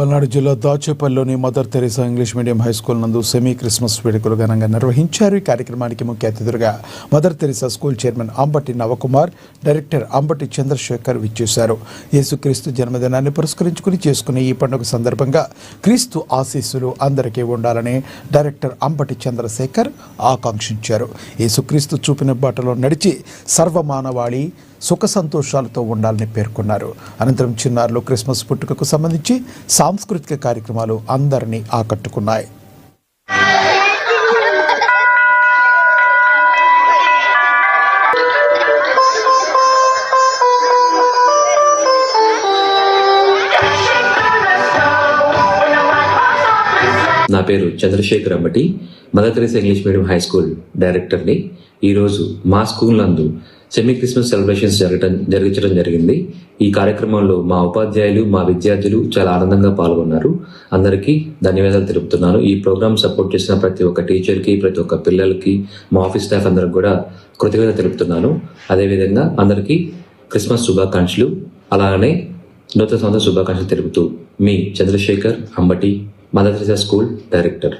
పల్నాడు జిల్లా దాచేపల్లిలోని Mother Teresa English medium high school నందు సెమీ క్రిస్మస్ వేడుకలు ఘనంగా నిర్వహించారు. ఈ కార్యక్రమానికి ముఖ్య అతిథులుగా Mother Teresa school chairman Ambati Navakumar, director Ambati Chandrashekar విచ్చేశారు. యేసుక్రీస్తు జన్మదినాన్ని పురస్కరించుకుని చేసుకునే ఈ పండుగ సందర్భంగా క్రీస్తు ఆశీస్సులు అందరికీ ఉండాలని డైరెక్టర్ అంబటి చంద్రశేఖర్ ఆకాంక్షించారు. యేసుక్రీస్తు చూపిన బాటలో నడిచి సర్వమానవాళి సుఖ సంతోషాలతో ఉండాలని పేర్కొన్నారు. అనంతరం చిన్నారులు క్రిస్మస్ పుట్టుకకు సంబంధించి సాంస్కృతిక కార్యక్రమాలు అందరినీ ఆకట్టుకున్నాయి. నా పేరు Chandrasekhar Ambati, Mother Teresa English medium high school డైరెక్టర్ని. ఈరోజు మా స్కూల్ నందు సెమీ క్రిస్మస్ సెలబ్రేషన్స్ జరిగించడం జరిగింది. ఈ కార్యక్రమంలో మా ఉపాధ్యాయులు, మా విద్యార్థులు చాలా ఆనందంగా పాల్గొన్నారు. అందరికీ ధన్యవాదాలు తెలుపుతున్నాను. ఈ ప్రోగ్రామ్ సపోర్ట్ చేసిన ప్రతి ఒక్క టీచర్కి, ప్రతి ఒక్క పిల్లలకి, మా ఆఫీస్ స్టాఫ్ అందరికి కూడా కృతజ్ఞత తెలుపుతున్నాను. అదేవిధంగా అందరికీ క్రిస్మస్ శుభాకాంక్షలు, అలాగనే నూతన సంవత్సర శుభాకాంక్షలు తెలుపుతూ మీ Chandrashekar Ambati, Mother Teresa school director.